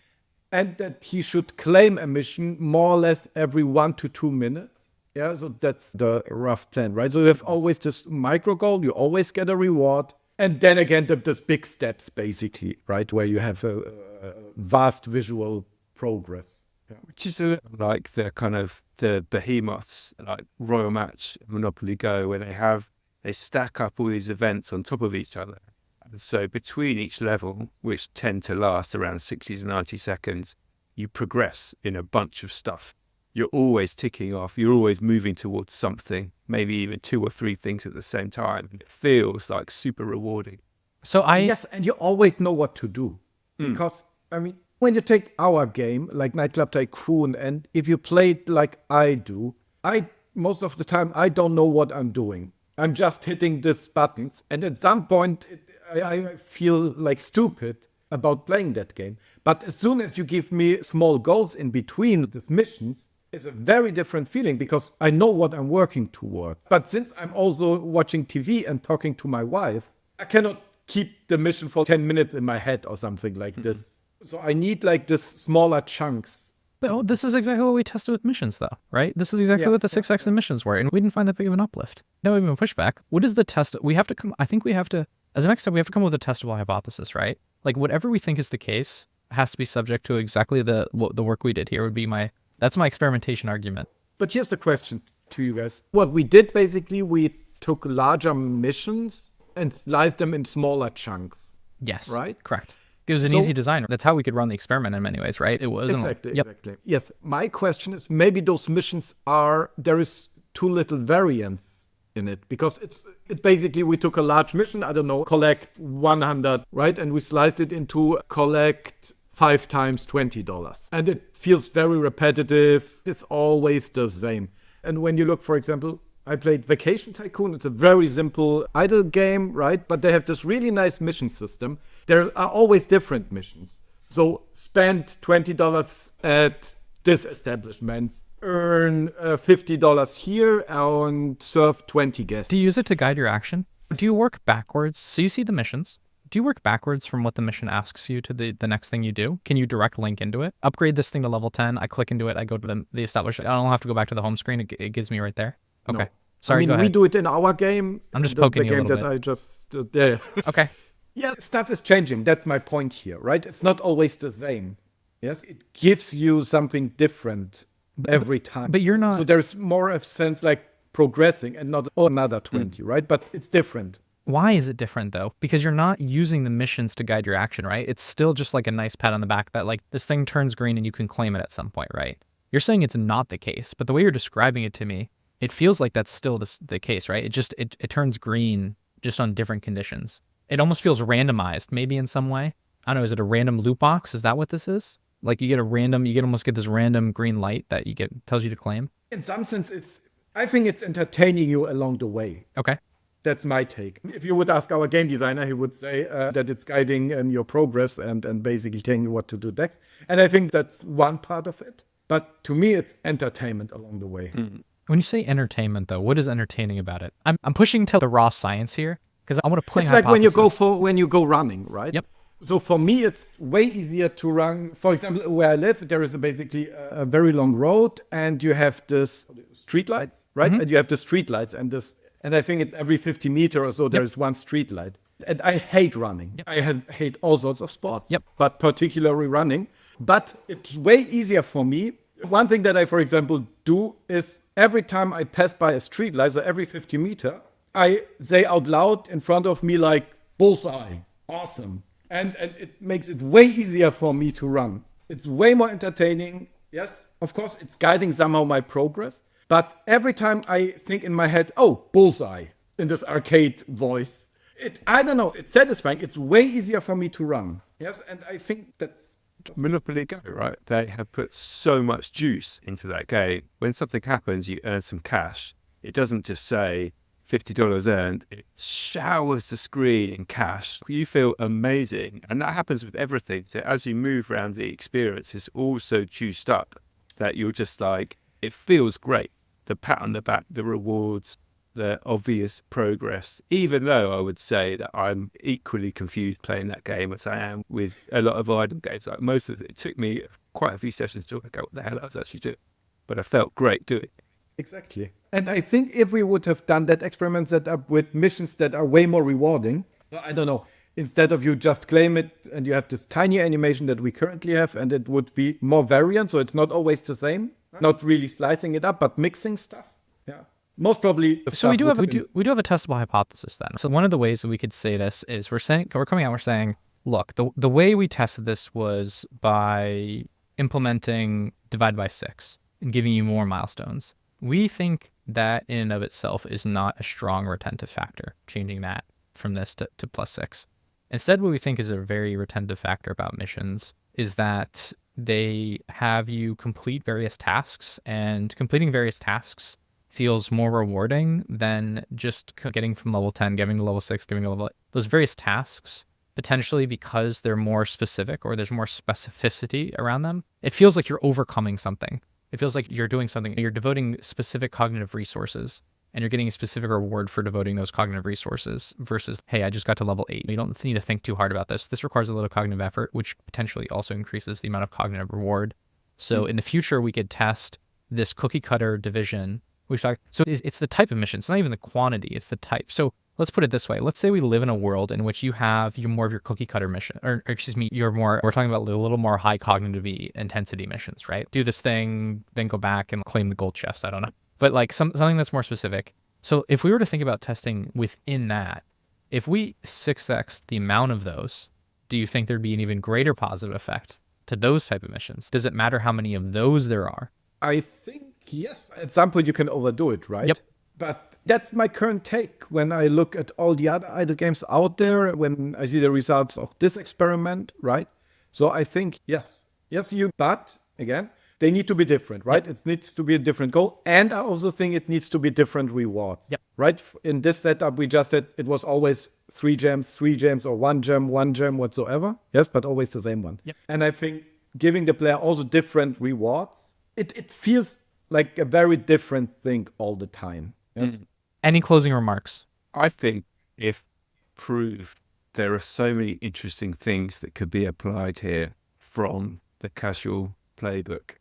And that he should claim a mission more or less every 1 to 2 minutes. Yeah, so that's the rough plan, right? So you have always this micro goal, you always get a reward. And then again, there's big steps, basically, right? Where you have a vast visual progress. Yeah. Which is a little like the kind of the behemoths, like Royal Match, Monopoly Go, where they stack up all these events on top of each other. And so between each level, which tend to last around 60 to 90 seconds, you progress in a bunch of stuff. You're always ticking off. You're always moving towards something, maybe even 2 or 3 things at the same time. It feels like super rewarding. So Yes, and you always know what to do. Because, I mean, when you take our game, like Nightclub Tycoon, and if you play it like I do, most of the time, I don't know what I'm doing. I'm just hitting these buttons. And at some point, I feel like stupid about playing that game. But as soon as you give me small goals in between these missions, it's a very different feeling because I know what I'm working towards. But since I'm also watching TV and talking to my wife, I cannot keep the mission for 10 minutes in my head or something like this. So I need like this smaller chunks. But this is exactly what we tested with missions, though, right? This is exactly what the 6x missions were, and we didn't find that big of an uplift. No even pushback. What is the test? I think we have to, as a next step, we have to come up with a testable hypothesis, right? Like whatever we think is the case has to be subject to exactly the work we did here would be that's my experimentation argument. But here's the question to you guys. What we did basically, we took larger missions and sliced them in smaller chunks. Yes. Right? Correct. It was an easy design. That's how we could run the experiment in many ways, right? It was. Exactly. Yes. My question is maybe those missions there is too little variance in it because it basically we took a large mission, I don't know, collect 100, right? And we sliced it into collect 5 times $20. And it feels very repetitive. It's always the same. And when you look, for example, I played Vacation Tycoon. It's a very simple idle game, right? But they have this really nice mission system. There are always different missions. So spend $20 at this establishment, earn $50 here, and serve 20 guests. Do you use it to guide your action? Do you work backwards? So you see the missions. Do you work backwards from what the mission asks you to the next thing you do? Can you direct link into it? Upgrade this thing to level 10. I click into it. I go to the established. I don't have to go back to the home screen. It gives me right there. Okay. No. Sorry, go we ahead. do it in our game. I'm just the poking you a game little that bit. I just yeah. Okay. Yeah, stuff is changing. That's my point here, right? It's not always the same. Yes, it gives you something different every time. But you're not. So there's more of sense like progressing and not another 20, right? But it's different. Why is it different though? Because you're not using the missions to guide your action, right? It's still just like a nice pat on the back that like this thing turns green and you can claim it at some point, right? You're saying it's not the case, but the way you're describing it to me, it feels like that's still the case, right? It turns green just on different conditions. It almost feels randomized, maybe in some way. I don't know, is it a random loot box? Is that what this is? Like you almost get this random green light that tells you to claim? In some sense, I think it's entertaining you along the way. Okay. That's my take. If you would ask our game designer, he would say that it's guiding your progress and basically telling you what to do next. And I think that's one part of it. But to me, it's entertainment along the way. When you say entertainment, though, what is entertaining about it? I'm pushing to the raw science here because I want to play It's hypothesis. like when you go running, right? Yep. So for me, it's way easier to run. For example, where I live, there is basically a very long road, and you have this street lights, right? And you have the street lights, and I think it's every 50 meters or so there is one street light. And I hate running. Yep. I hate all sorts of sports, Yep. but particularly running. But it's way easier for me. One thing that I, for example, do is every time I pass by a street light, so every 50 meters, I say out loud in front of me like, bullseye, awesome. And it makes it way easier for me to run. It's way more entertaining. Yes, of course, it's guiding somehow my progress. But every time I think in my head, oh, bullseye, in this arcade voice, I don't know, it's satisfying. It's way easier for me to run. Yes, and I think that's... Monopoly Go, right? They have put so much juice into that game. When something happens, you earn some cash. It doesn't just say $50 earned. It showers the screen in cash. You feel amazing. And that happens with everything. So as you move around, the experience is also juiced up that you're just like, it feels great. The pat on the back, the rewards, the obvious progress, even though I would say that I'm equally confused playing that game as I am with a lot of idle games. Like most of it took me quite a few sessions to work out what the hell I was actually doing, but I felt great doing it. Exactly. And I think if we would have done that experiment set up with missions that are way more rewarding, I don't know, instead of you just claim it and you have this tiny animation that we currently have, and it would be more variant, so it's not always the same, not really slicing it up, but mixing stuff. Yeah. Most probably. So we do have a testable hypothesis then. So one of the ways that we could say this is we're saying, look, the way we tested this was by implementing divide by 6 and giving you more milestones. We think that in and of itself is not a strong retentive factor, changing that from this to +6. Instead, what we think is a very retentive factor about missions is that they have you complete various tasks, and completing various tasks feels more rewarding than just getting from level 10, getting to level 6, getting to level 8. Those various tasks, potentially because they're more specific or there's more specificity around them, it feels like you're overcoming something. It feels like you're doing something, you're devoting specific cognitive resources, and you're getting a specific reward for devoting those cognitive resources versus, hey, I just got to level 8. You don't need to think too hard about this. This requires a little cognitive effort, which potentially also increases the amount of cognitive reward. So in the future, we could test this cookie cutter division. So it's the type of mission. It's not even the quantity, it's the type. So let's put it this way. Let's say we live in a world in which you have more of your cookie cutter mission, or excuse me, we're talking about a little more high cognitive intensity missions, right? Do this thing, then go back and claim the gold chest. I don't know. But like something that's more specific. So if we were to think about testing within that, if we 6x the amount of those, do you think there'd be an even greater positive effect to those type of missions? Does it matter how many of those there are? I think, yes. At some point you can overdo it, right? Yep. But that's my current take when I look at all the other idle games out there, when I see the results of this experiment, right? So I think, yes, but again, they need to be different, right? Yep. It needs to be a different goal. And I also think it needs to be different rewards, Yep. right? In this setup, we just said it was always 3 gems, or 1 gem, whatsoever. Yes, but always the same one. Yep. And I think giving the player also different rewards, it feels like a very different thing all the time. Yes. Any closing remarks? I think if proved there are so many interesting things that could be applied here from the casual playbook,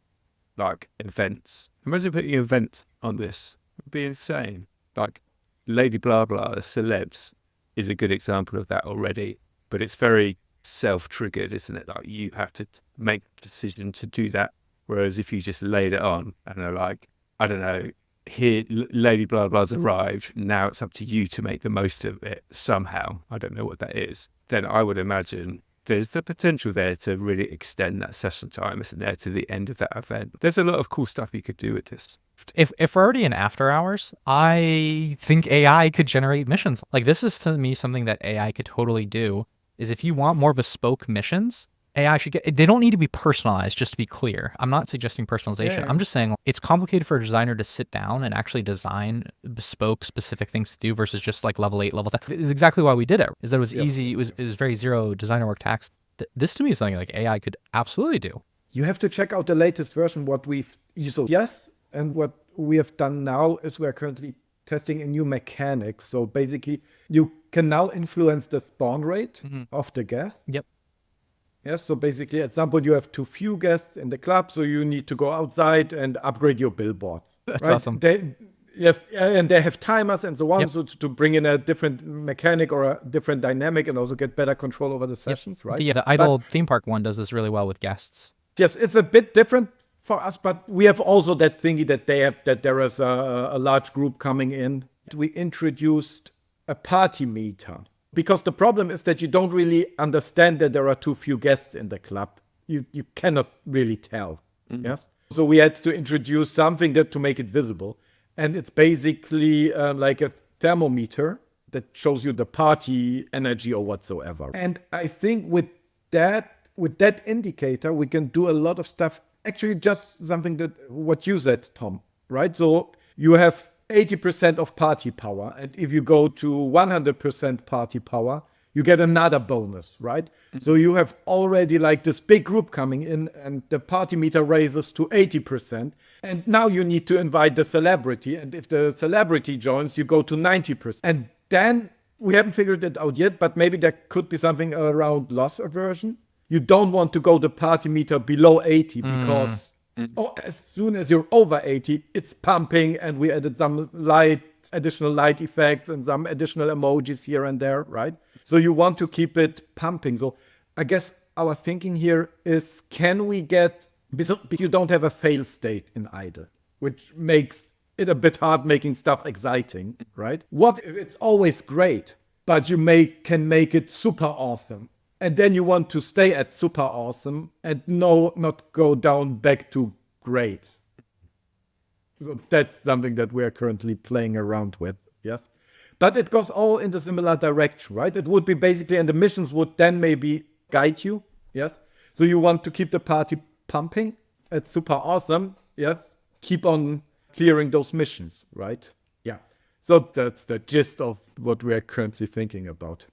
like events. Imagine putting an event on this. It would be insane. Like Lady Blah Blah, the celebs, is a good example of that already, but it's very self-triggered, isn't it? Like you have to make the decision to do that. Whereas if you just laid it on and are like, I don't know, here Lady Blah Blah's arrived, now it's up to you to make the most of it somehow. I don't know what that is. Then I would imagine there's the potential there to really extend that session time, isn't there, to the end of that event. There's a lot of cool stuff you could do with this. If we're already in after hours, I think AI could generate missions. Like this is to me something that AI could totally do, is if you want more bespoke missions, AI should get, they don't need to be personalized, just to be clear. I'm not suggesting personalization. Yeah. I'm just saying it's complicated for a designer to sit down and actually design bespoke, specific things to do versus just like level 8, level 10. It's exactly why we did it, is that it was easy. It was very zero designer work tax. This to me is something like AI could absolutely do. You have to check out the latest version, what we've used. Yes, and what we have done now is we're currently testing a new mechanic. So basically, you can now influence the spawn rate of the guests. Yep. Yes, so basically at some point you have too few guests in the club, so you need to go outside and upgrade your billboards. That's awesome. Yes, and they have timers and so on, Yep. so to bring in a different mechanic or a different dynamic and also get better control over the sessions, right? The Idle theme park one does this really well with guests. Yes, it's a bit different for us, but we have also that thingy that they have, that there is a large group coming in. We introduced a party meter. Because the problem is that you don't really understand that there are too few guests in the club. You cannot really tell. Yes. So we had to introduce something that to make it visible, and it's basically like a thermometer that shows you the party energy or whatsoever. And I think with that indicator, we can do a lot of stuff. Actually, just something that what you said, Tom. Right. So you have 80% of party power. And if you go to 100% party power, you get another bonus, right? So you have already like this big group coming in and the party meter raises to 80%. And now you need to invite the celebrity. And if the celebrity joins, you go to 90%. And then we haven't figured it out yet, but maybe there could be something around loss aversion. You don't want to go the party meter below 80 because as soon as you're over 80, it's pumping, and we added some additional light effects and some additional emojis here and there, right? So you want to keep it pumping. So I guess our thinking here is, can we get, because you don't have a fail state in Idle, which makes it a bit hard making stuff exciting, right? What if it's always great, but you can make it super awesome? And then you want to stay at super awesome and not go down back to great. So that's something that we're currently playing around with, yes? But it goes all in the similar direction, right? It would be basically, and the missions would then maybe guide you, yes? So you want to keep the party pumping at super awesome, yes? Keep on clearing those missions, right? Yeah. So that's the gist of what we're currently thinking about.